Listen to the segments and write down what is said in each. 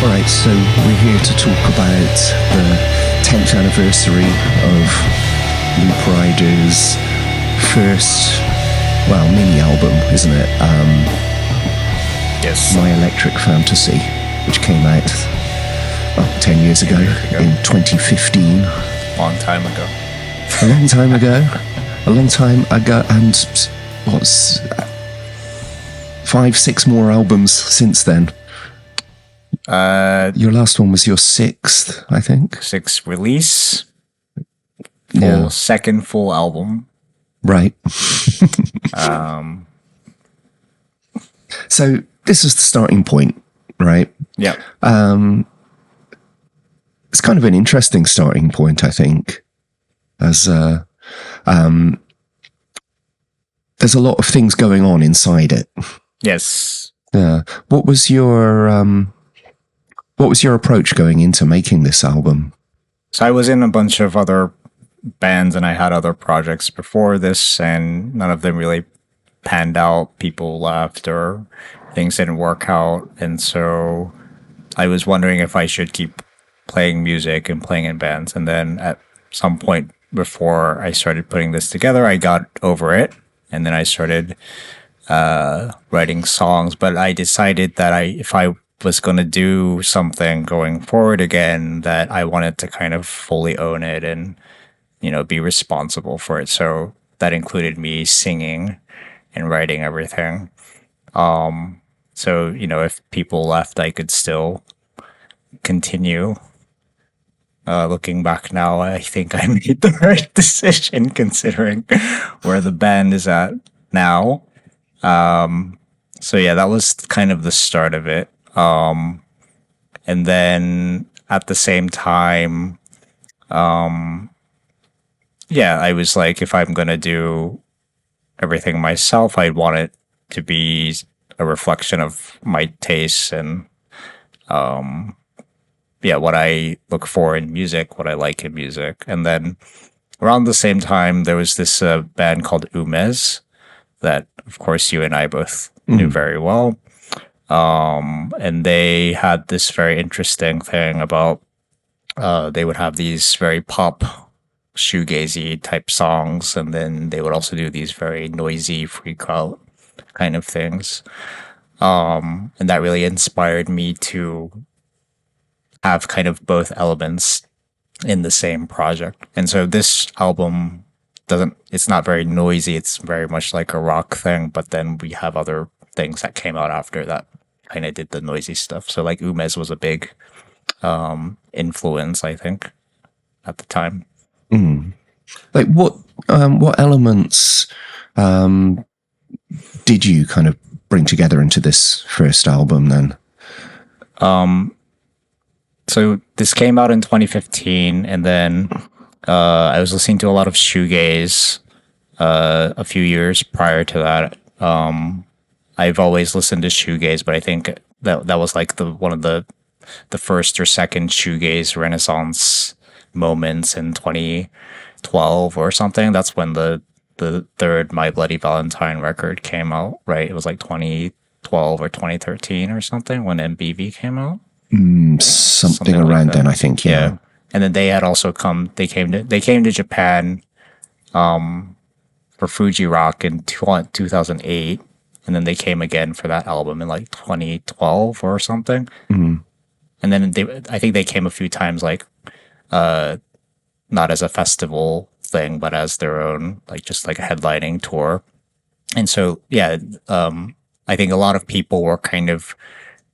Alright, so we're here to talk about the 10th anniversary of Looprider's first, mini-album, isn't it? Yes. My Electric Fantasy, which came out 10 years ago in 2015. Long time ago. A long time ago. A long time ago, and what's 5-6 more albums since then? Your last one was your 6th, I think. 6th release. Second full album. Right. So this is the starting point, right? Yeah. It's kind of an interesting starting point, I think, as there's a lot of things going on inside it. Yes. Yeah. What was your approach going into making this album? So I was in a bunch of other bands and I had other projects before this, and none of them really panned out. People left or things didn't work out. And so I was wondering if I should keep playing music and playing in bands. And then at some point before I started putting this together, I got over it. And then I started writing songs. But I decided that if I was going to do something going forward again, that I wanted to kind of fully own it and, be responsible for it. So that included me singing and writing everything. So, if people left, I could still continue. Looking back now, I think I made the right decision considering where the band is at now. So yeah, that was kind of the start of it. And then at the same time, I was like, if I'm going to do everything myself, I want it to be a reflection of my tastes and, what I look for in music, what I like in music. And then around the same time, there was this band called Umez that, of course, you and I both knew very well. And they had this very interesting thing about they would have these very pop shoegazy type songs, and then they would also do these very noisy freak out kind of things. And that really inspired me to have kind of both elements in the same project. And so this album it's not very noisy, it's very much like a rock thing, but then we have other things that came out after that kind of did the noisy stuff. So like Umez was a big influence, I think, at the time. Like what elements did you kind of bring together into this first album then? So this came out in 2015, and then I was listening to a lot of shoegaze a few years prior to that. I've always listened to shoegaze, but I think that was like one of the first or second shoegaze renaissance moments in 2012 or something. That's when the third My Bloody Valentine record came out, right? It was like 2012 or 2013 or something when MBV came out. Something around like then, I think. Yeah. And then they had also they came to Japan for Fuji Rock in 2008, and then they came again for that album in like 2012 or something. And then I think they came a few times, like not as a festival thing, but as their own, like just like a headlining tour. And so I think a lot of people were kind of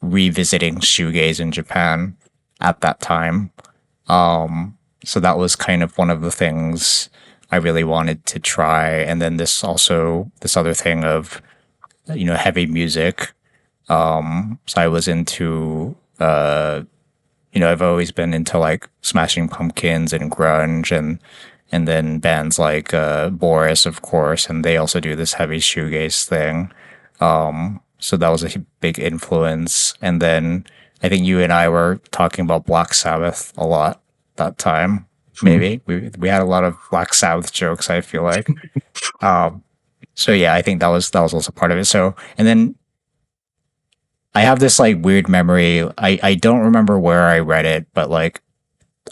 revisiting shoegaze in Japan at that time. So that was kind of one of the things I really wanted to try. And then this other thing of, heavy music. So I was into, I've always been into like Smashing Pumpkins and grunge and then bands like Boris, of course, and they also do this heavy shoegaze thing. So that was a big influence. And then I think you and I were talking about Black Sabbath a lot that time. Maybe we had a lot of Black Sabbath jokes, I feel like. So yeah, I think that was also part of it. So, and then I have this like weird memory. I don't remember where I read it, but like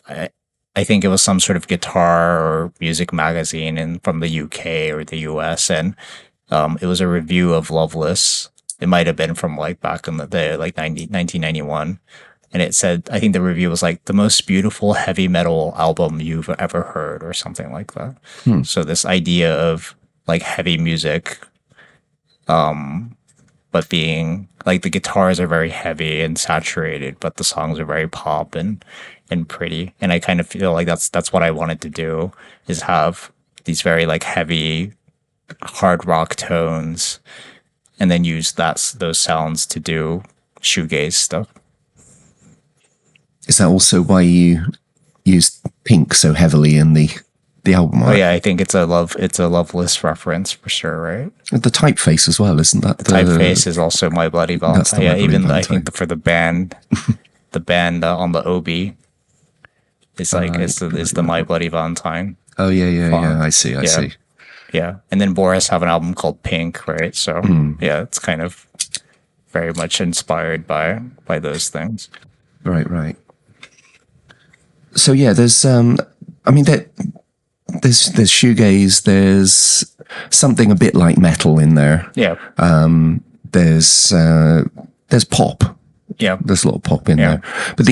I, I think it was some sort of guitar or music magazine from the UK or the US, and it was a review of Loveless. It might have been from like back in the day, like 1991. And it said, I think the review was like the most beautiful heavy metal album you've ever heard or something like that. So this idea of like heavy music, but being like the guitars are very heavy and saturated, but the songs are very pop and pretty. And I kind of feel like that's what I wanted to do, is have these very like heavy hard rock tones and then use those sounds to do shoegaze stuff. Is that also why you used pink so heavily in the album art? Oh yeah, I think it's a Loveless reference for sure, right? The typeface as well, isn't that? The typeface is also My Bloody Valentine. Yeah, even Valentine. I think for the band, on the Obi is like is the My Bloody Valentine. Oh yeah. I see. Yeah, and then Boris have an album called Pink, right? So yeah, it's kind of very much inspired by those things. Right. So yeah, there's there's shoegaze, there's something a bit like metal in there. Yeah. There's pop. Yeah. There's a lot of pop in there. But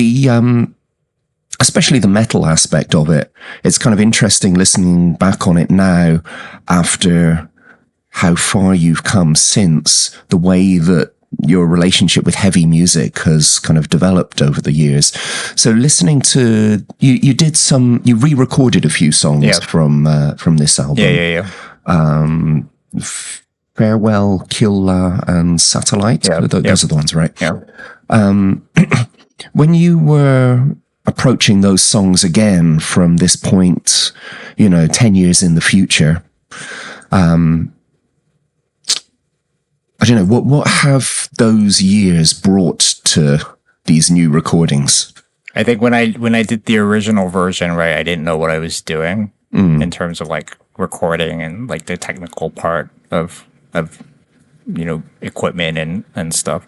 especially the metal aspect of it, it's kind of interesting listening back on it now after how far you've come since, the way that your relationship with heavy music has kind of developed over the years. So listening to you re-recorded a few songs from this album. Yeah. Farewell, Kill La, and Satellite. Those are the ones, right? Yeah. When you were approaching those songs again from this point, 10 years in the future, I don't know, what have those years brought to these new recordings? I think when I did the original version, right, I didn't know what I was doing in terms of like recording and like the technical part of equipment and stuff.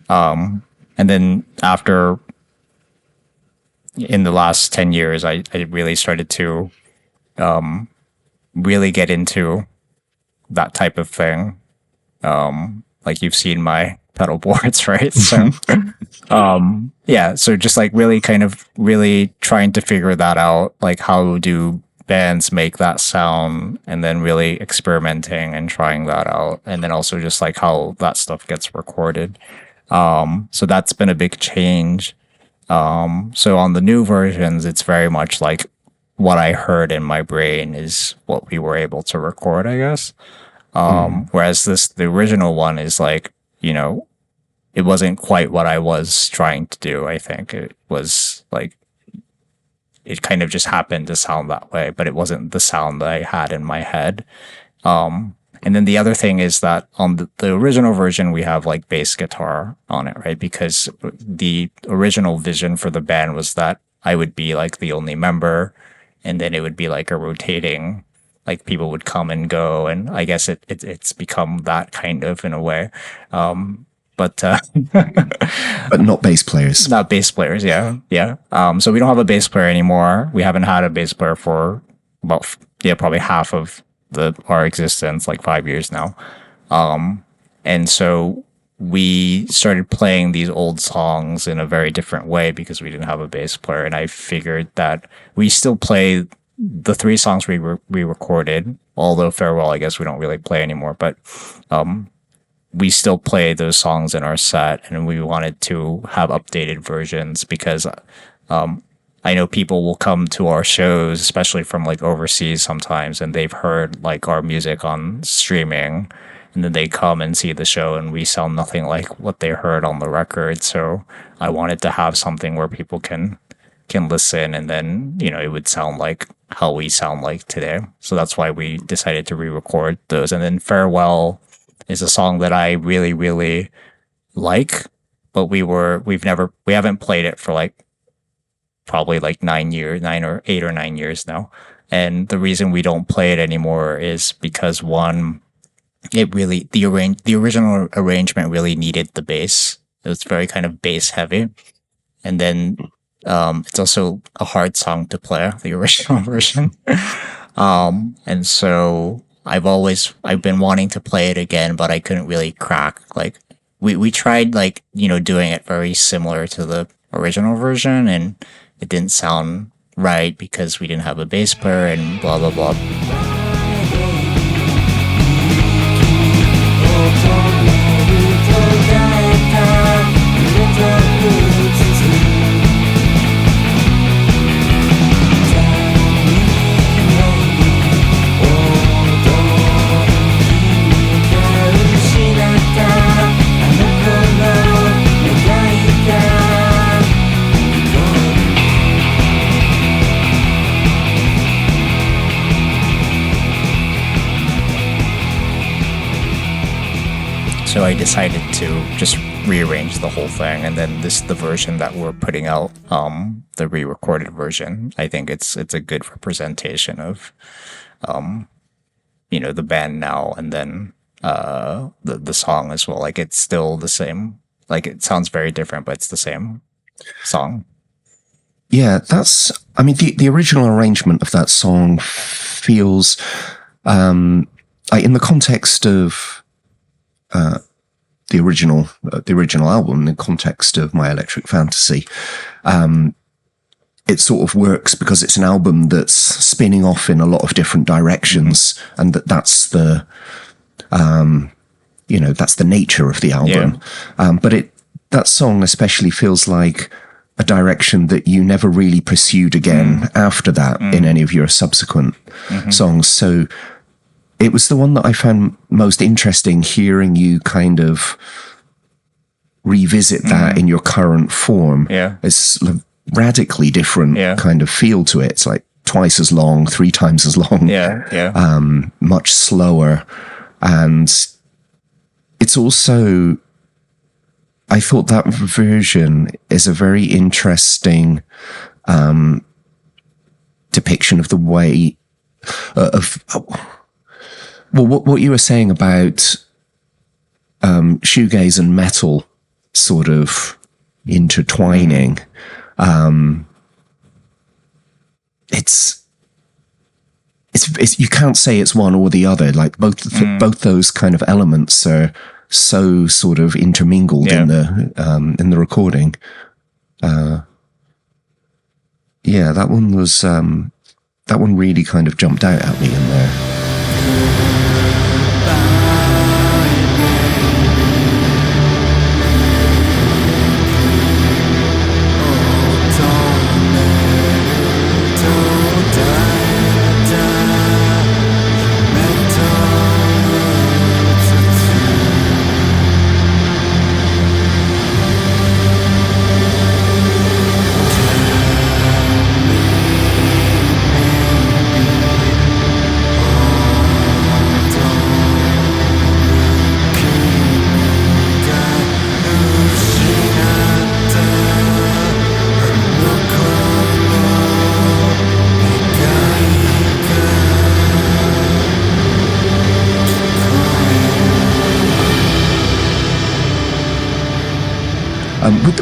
And then after, in the last 10 years, I really started to really get into that type of thing. Like you've seen my pedal boards, right? So, so just like really trying to figure that out, like how do bands make that sound, and then really experimenting and trying that out. And then also just like how that stuff gets recorded. So that's been a big change. So on the new versions, it's very much like what I heard in my brain is what we were able to record, I guess. Whereas the original one is like, it wasn't quite what I was trying to do. I think it was like, it kind of just happened to sound that way, but it wasn't the sound that I had in my head. And then the other thing is that on the original version, we have like bass guitar on it, right? Because the original vision for the band was that I would be like the only member, and then it would be like a rotating, like people would come and go, and I guess it's become that kind of in a way. But not bass players. Not bass players, yeah. So we don't have a bass player anymore. We haven't had a bass player for about probably half of our existence, like 5 years now. And so we started playing these old songs in a very different way because we didn't have a bass player, and I figured that we still play the 3 songs we recorded, although Farewell, I guess we don't really play anymore, but we still play those songs in our set, and we wanted to have updated versions because I know people will come to our shows, especially from like overseas sometimes, and they've heard like our music on streaming, and then they come and see the show and we sound nothing like what they heard on the record. So I wanted to have something where people can listen, and then it would sound like how we sound like today. So that's why we decided to re-record those. And then Farewell is a song that I really, really like, but we haven't played it for like probably like 8 or 9 years now. And the reason we don't play it anymore is because one, the original arrangement really needed the bass It was very kind of bass heavy. And then it's also a hard song to play, the original version. And so I've been wanting to play it again, but I couldn't really crack. Like we tried like, doing it very similar to the original version, and it didn't sound right because we didn't have a bass player and blah, blah, blah. So I decided to just rearrange the whole thing, and then the version that we're putting out, the re-recorded version. I think it's a good representation of, the band now, and then the song as well. Like it's still the same. Like it sounds very different, but it's the same song. Yeah, the original arrangement of that song feels, in the context of the original album, in the context of My Electric Fantasy, it sort of works because it's an album that's spinning off in a lot of different directions, and that's the nature of the album. Yeah. But that song especially feels like a direction that you never really pursued again after that in any of your subsequent songs. So it was the one that I found most interesting, hearing you kind of revisit that in your current form. Yeah. It's a radically different kind of feel to it. It's like twice as long, 3 times as long. Much slower. And it's also, I thought that version is a very interesting depiction of the way what you were saying about shoegaze and metal sort of intertwining. It's you can't say it's one or the other. Like both those kind of elements are so sort of intermingled in the recording. That one really kind of jumped out at me in there.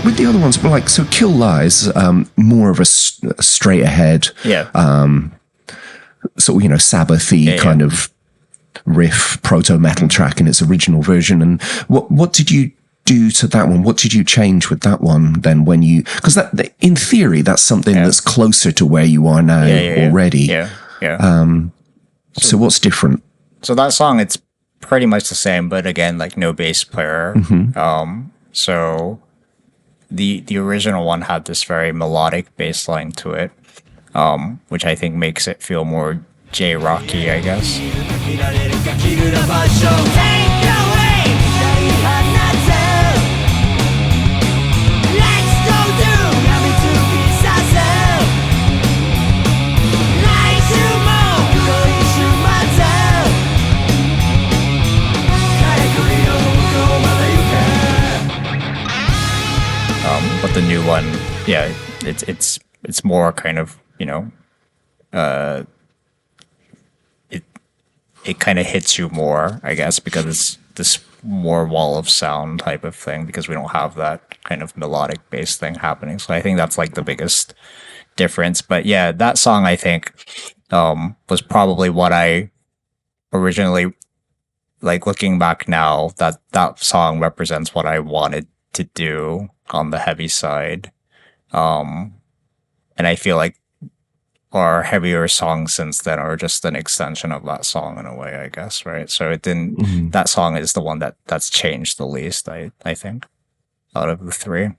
With the other ones, like, so Kill Lies, more of a straight ahead, sort of, Sabbath-y kind of riff, proto-metal track in its original version. And what did you do to that one? What did you change with that one then when you, because that, in theory, that's something that's closer to where you are now already. So what's different? So that song, it's pretty much the same, but again, like no bass player. So the original one had this very melodic bass line to it, which I think makes it feel more J-rocky, I guess. But the new one, it's more kind of, it kind of hits you more, I guess, because it's this more wall of sound type of thing because we don't have that kind of melodic bass thing happening. So I think that's like the biggest difference. But yeah, that song I think was probably what I originally, like, looking back now, that song represents what I wanted to do on the heavy side. And I feel like our heavier songs since then are just an extension of that song in a way, I guess, right? So it didn't, that song is the one that's changed the least, I think, out of the three.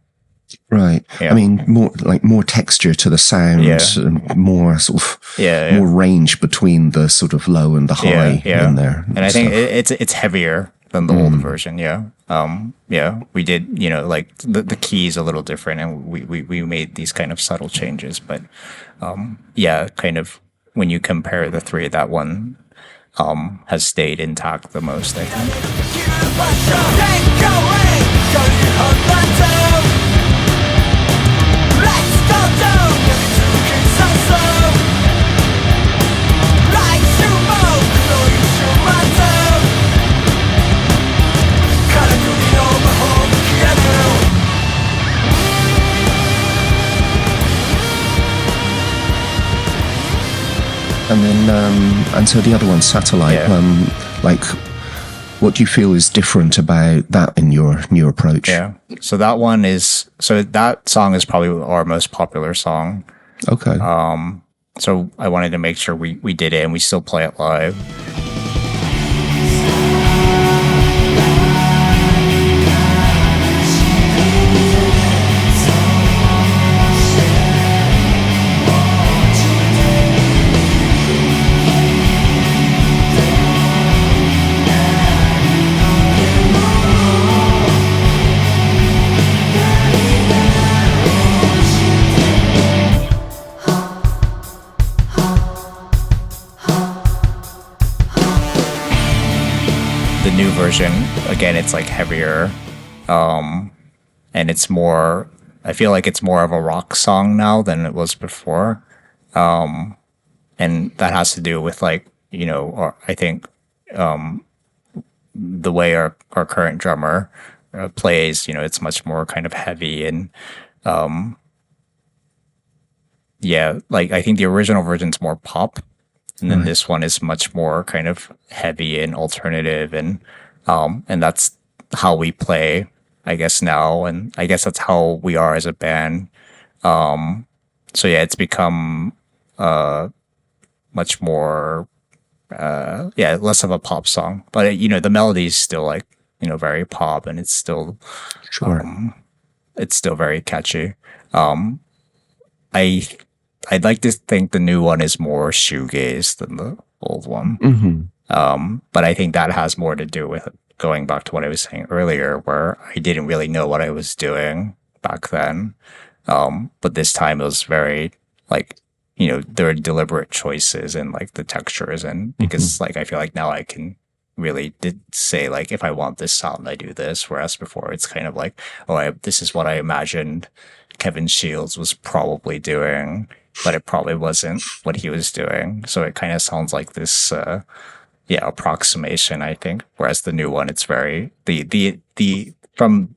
Right. Yeah. I mean, more texture to the sound, and more sort of more range between the sort of low and the high in there. And I think it's heavier than the old version. Yeah. We did, like the keys a little different, and we made these kind of subtle changes, but kind of when you compare the three, that one has stayed intact the most, I think. And then, and so the other one, Satellite, like, what do you feel is different about that in your new approach? Yeah. So that song is probably our most popular song. Okay. So I wanted to make sure we did it, and we still play it live. New version, again, it's like heavier, and it's more, I feel like it's more of a rock song now than it was before, and that has to do with, like, I think the way our current drummer plays, it's much more kind of heavy, and like, I think the original version's more pop. And then this one is much more kind of heavy and alternative, and that's how we play, I guess, now, and I guess that's how we are as a band. So yeah, it's become much more less of a pop song, but the melody is still, like, very pop, and it's still it's still very catchy. I'd like to think the new one is more shoegaze than the old one. But I think that has more to do with going back to what I was saying earlier, where I didn't really know what I was doing back then. But this time it was very, like, there are deliberate choices in, like, the textures, and because like, I feel like now I can really say, like, if I want this sound, I do this. Whereas before it's kind of like, this is what I imagined Kevin Shields was probably doing, but it probably wasn't what he was doing. So it kind of sounds like this, approximation, I think. Whereas the new one, it's very, from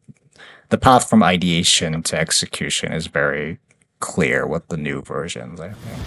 the path from ideation to execution is very clear with the new versions, I think.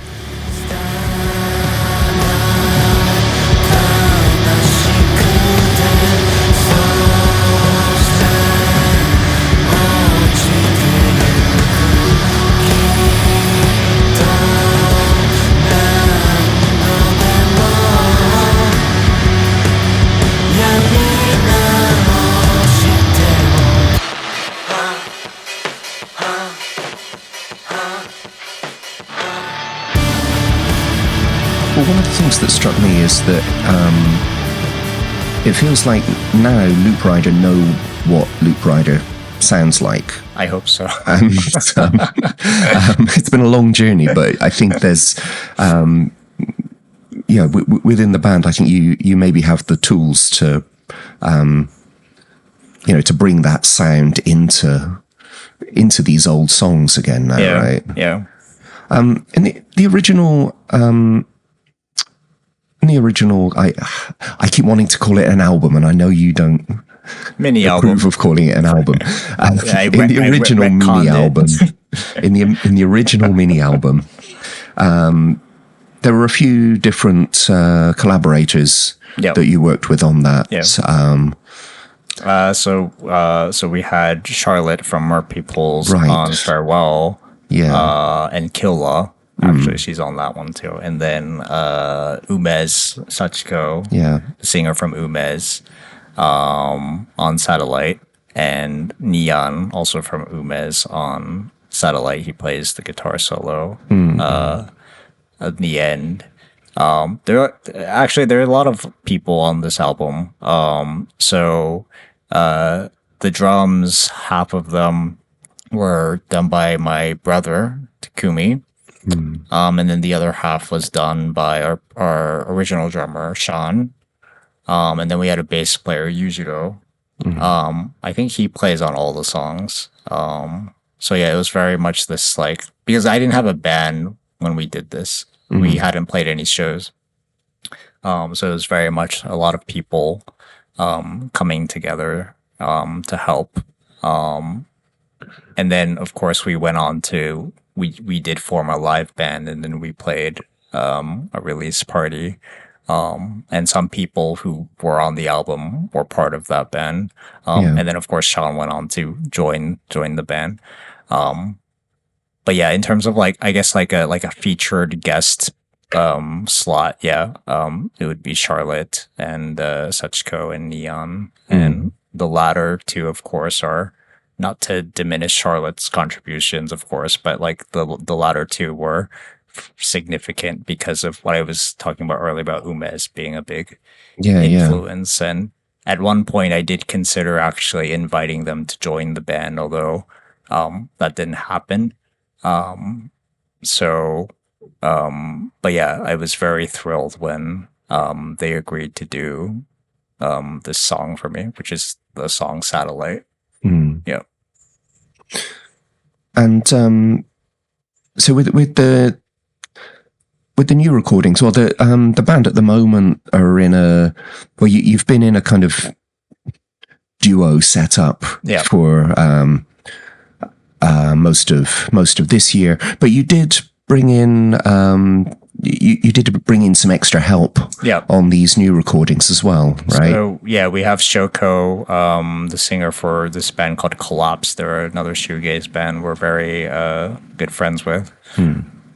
Well, one of the things that struck me is that it feels like now Looprider know what Looprider sounds like. I hope so. It's been a long journey, but I think there's, within the band, I think you maybe have the tools to, to bring that sound into these old songs again now, right? Yeah. In the original, I keep wanting to call it an album, and I know you don't mini album. approve of calling it an album. In the original mini album, in the original mini album, there were a few different collaborators that you worked with on that. So we had Charlotte from Mer Peoples on Farewell. And Killa. Actually, she's on that one too. And then Umez Sachiko, the singer from Umez, on Satellite, and Neon, also from Umez, on Satellite. He plays the guitar solo at the end. There are a lot of people on this album. So the drums, half of them were done by my brother Takumi. And then the other half was done by our original drummer, Sean. And then we had a bass player, Yujiro. I think he plays on all the songs. So yeah, it was very much this, like, because I didn't have a band when we did this. We hadn't played any shows. So it was very much a lot of people coming together to help. And then, of course, we went on to... We did form a live band, and then we played a release party. And some people who were on the album were part of that band. And then, of course, Sean went on to join the band. But yeah, in terms of, like, I guess like a featured guest slot, it would be Charlotte and Sachiko and Neon. And the latter two, of course, are... not to diminish Charlotte's contributions, of course, but like the latter two were significant because of what I was talking about earlier about Umez being a big influence. And at one point I did consider actually inviting them to join the band, although that didn't happen. But yeah, I was very thrilled when they agreed to do this song for me, which is the song Satellite. Yeah. And so with the new recordings, well, the band at the moment are in you've been in a kind of duo setup for most of this year, but you did bring in you did bring in some extra help on these new recordings as well, right? So yeah, we have SHOKO, the singer for this band called Collapse. They're another shoegaze band we're very good friends with.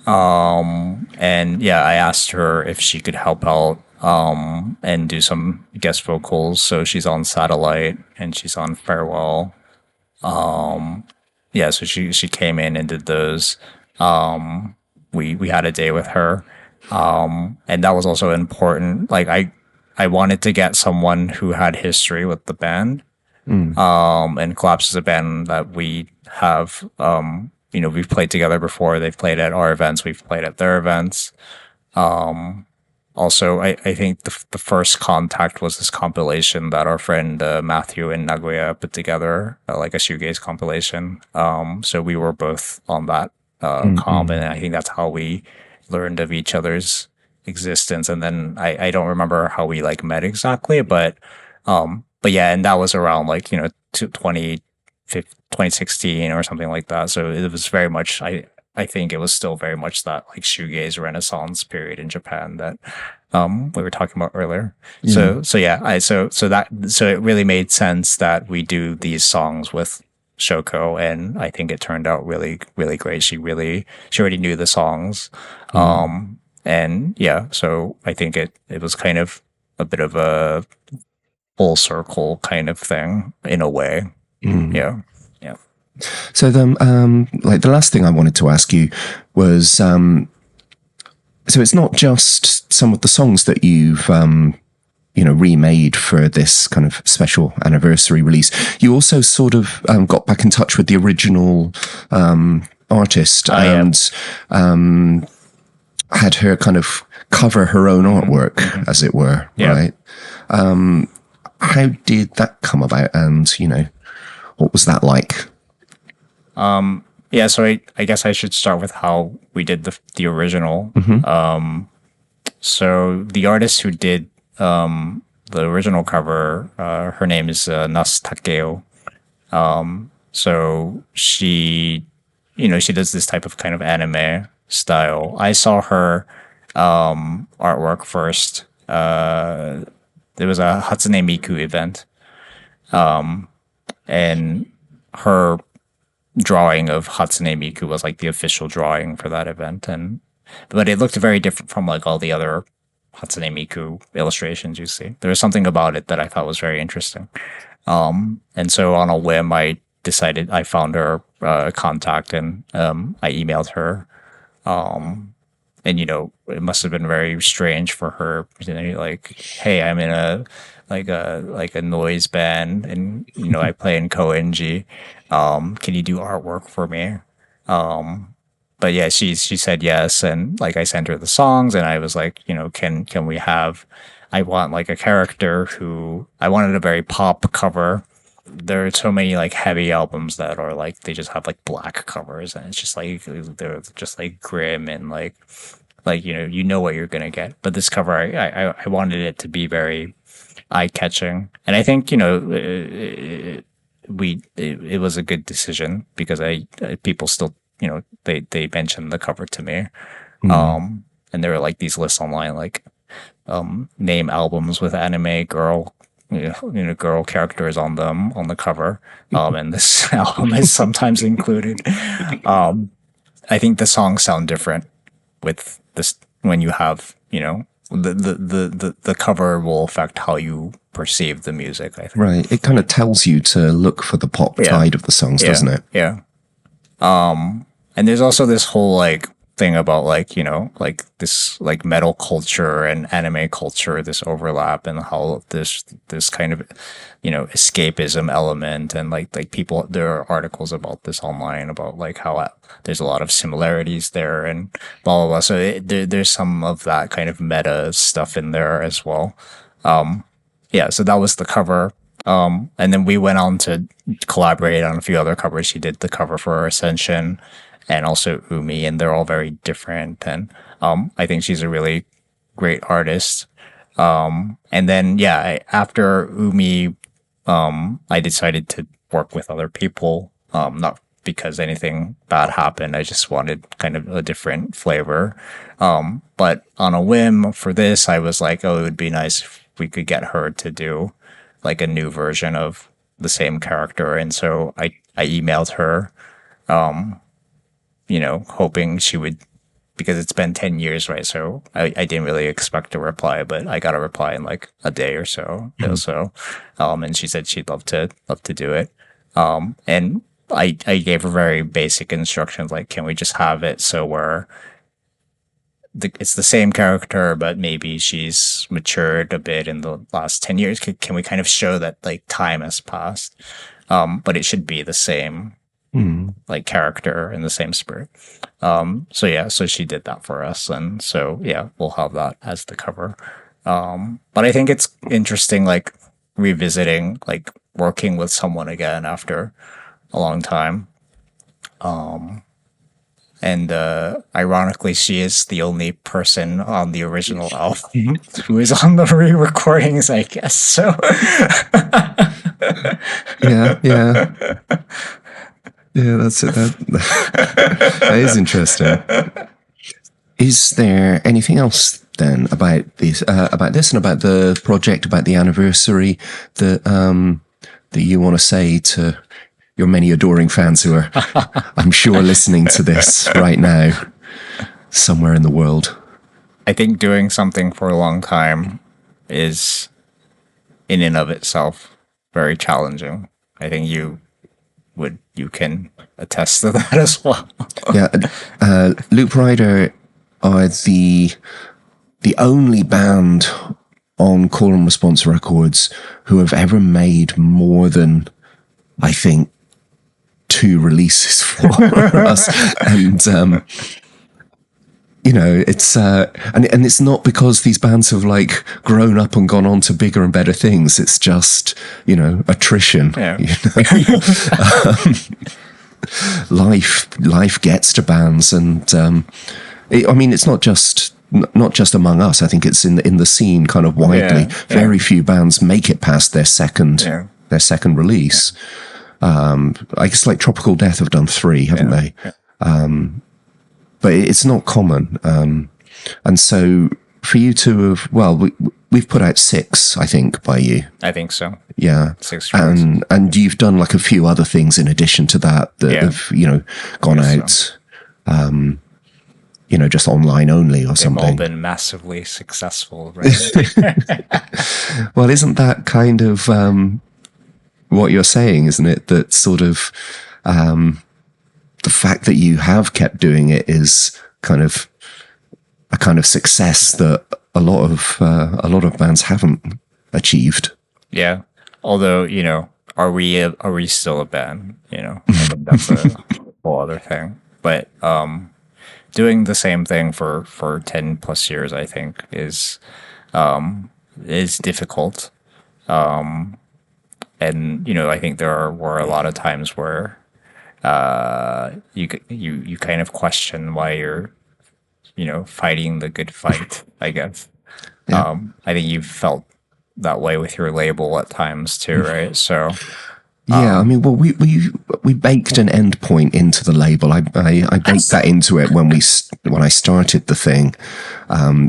And yeah, I asked her if she could help out and do some guest vocals. So she's on Satellite and she's on Farewell. So she came in and did those. We had a day with her. And that was also important. Like I wanted to get someone who had history with the band. And Collapse is a band that we have, we've played together before. They've played at our events. We've played at their events. Also, I think the first contact was this compilation that our friend Matthew in Nagoya put together, like a shoegaze compilation. So we were both on that comp, and I think that's how we learned of each other's existence. And then I don't remember how we like met exactly, but yeah, and that was around like 2016 or something like that. So it was very much I think it was still very much that like shoegaze renaissance period in Japan that we were talking about earlier. So it really made sense that we do these songs with SHOKO, and I think it turned out really, really great. She already knew the songs. And yeah, so I think it was kind of a bit of a full circle kind of thing in a way. Yeah. So like the last thing I wanted to ask you was, so it's not just some of the songs that you've, remade for this kind of special anniversary release. You also sort of got back in touch with the original artist and had her kind of cover her own artwork, as it were, right? How did that come about, and what was that like? So I guess I should start with how we did the original. So the artist who did the original cover, her name is Nasutakeo. So she, she does this type of kind of anime style. I saw her artwork first. There was a Hatsune Miku event, and her drawing of Hatsune Miku was like the official drawing for that event, but it looked very different from like all the other Hatsune Miku illustrations you see. There was something about it that I thought was very interesting. And so on a whim, I found her contact, and I emailed her. And it must have been very strange for her, like, hey, I'm in a noise band, and I play in Koenji. Can you do artwork for me? But yeah, she said yes, and like I sent her the songs, and I was like, can we have? I want like a character who I wanted a very pop cover. There are so many like heavy albums that are like they just have like black covers, and it's just like they're just like grim and like what you're gonna get. But this cover, I wanted it to be very eye catching, and I think it was a good decision because people still they mentioned the cover to me, and there were like these lists online like name albums with anime girl. Girl characters on them on the cover, and this album is sometimes included. I think the songs sound different with this when you have the cover will affect how you perceive the music. I think it kind of tells you to look for the pop side of the songs, doesn't it? Yeah. And there's also this whole like thing about like this like metal culture and anime culture, this overlap, and how this kind of escapism element, and like people, there are articles about this online about like how there's a lot of similarities there and blah blah blah. So there's some of that kind of meta stuff in there as well. So that was the cover. And then we went on to collaborate on a few other covers. She did the cover for Ascension and also Umi, and they're all very different. And I think she's a really great artist. And then, after Umi, I decided to work with other people, not because anything bad happened. I just wanted kind of a different flavor. But on a whim for this, I was like, it would be nice if we could get her to do like a new version of the same character. And so I emailed her, hoping she would, because it's been 10 years, right? So I didn't really expect a reply, but I got a reply in like a day or so. And she said she'd love to do it. And I gave her very basic instructions, like, can we just have it so it's the same character, but maybe she's matured a bit in the last 10 years. Can we kind of show that like time has passed? But it should be the same like character in the same spirit. So she did that for us. And so, we'll have that as the cover. But I think it's interesting, like revisiting, like working with someone again after a long time. And ironically, she is the only person on the original album who is on the re-recordings, I guess. So yeah, that's it. That is interesting. Is there anything else then about this and about the project, about the anniversary that you want to say to your many adoring fans who are, I'm sure, listening to this right now, somewhere in the world? I think doing something for a long time is, in and of itself, very challenging. I think you can attest to that as well. Looprider are the only band on Call and Response Records who have ever made more than, I think, 2 releases for us. And it's and it's not because these bands have like grown up and gone on to bigger and better things. It's just attrition. Life gets to bands, and it's not just not just among us. I think it's in the scene kind of widely. Very few bands make it past their second release. I guess like Tropical Death have done 3, haven't they? But it's not common. And so for you to have, we've put out 6, I think, by you. I think so. Yeah. 6 tracks. And you've done like a few other things in addition to that have, gone out, just online only or something. They've all been massively successful, right? Well, isn't that kind of what you're saying, isn't it? That sort of the fact that you have kept doing it is kind of a kind of success that a lot of bands haven't achieved. Yeah. Although, are we still a band? I think that's a whole other thing. But doing the same thing for 10 plus years, I think, is difficult. And I think were a lot of times where you kind of question why you're fighting the good fight, I guess. I think you've felt that way with your label at times too, right? So I mean, well, we baked an endpoint into the label. I baked that into it when I started the thing.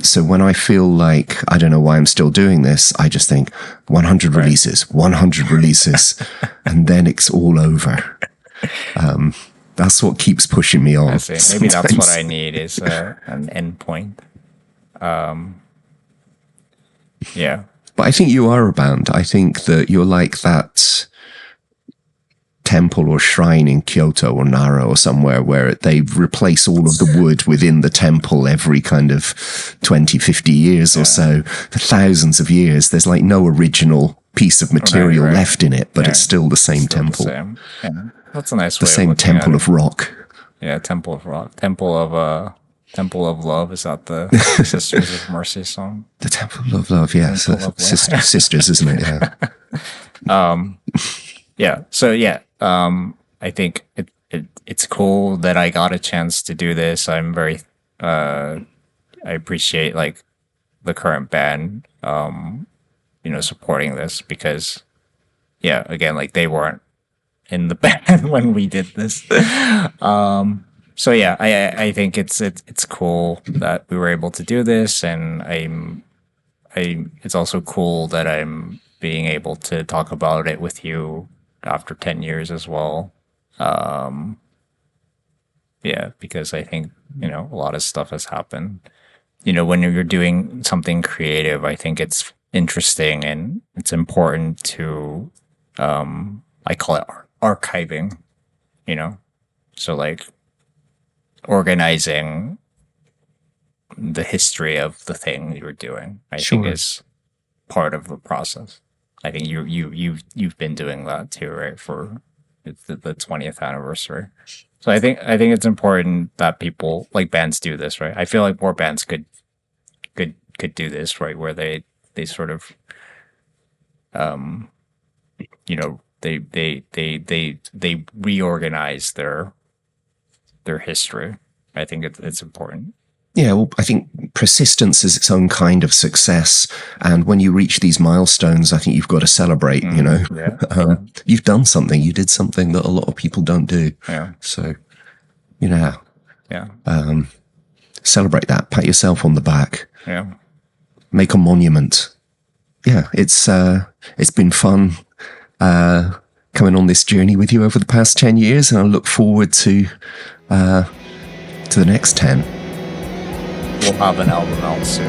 So when I feel like I don't know why I'm still doing this, I just think 100 releases, 100 releases, and then it's all over. That's what keeps pushing me on. I see. Maybe that's what I need is an endpoint. Yeah. But I think you are a band. I think that you're like that temple or shrine in Kyoto or Nara or somewhere where they replace all of the wood within the temple every kind of 20, 50 years or so. For thousands of years, there's like no original piece of material left in it, but it's still the same temple. Yeah. That's a nice way. The same temple of rock. Yeah, temple of rock. Temple of Love. Is that the Sisters of Mercy song? The Temple of Love, yes. Sisters, isn't it? Yeah. Yeah. So I think it's cool that I got a chance to do this. I'm very I appreciate like the current band supporting this because again, like they weren't in the band when we did this. So I think it's cool that we were able to do this, and it's also cool that I'm being able to talk about it with you after 10 years as well. Because I think, a lot of stuff has happened. When you're doing something creative, I think it's interesting and it's important to, I call it archiving, so like organizing the history of the thing you're doing, I think is part of the process. I think you've been doing that too, right? For the 20th anniversary. So I think it's important that people like bands do this, right? I feel like more bands could do this, right? Where they sort of, they reorganize their history. I think it's important. Yeah, well, I think persistence is its own kind of success. And when you reach these milestones, I think you've got to celebrate, You've done something. You did something that a lot of people don't do. Yeah. So, celebrate that. Pat yourself on the back. Yeah. Make a monument. Yeah, it's been fun coming on this journey with you over the past 10 years. And I look forward to the next 10. We'll have an album out soon.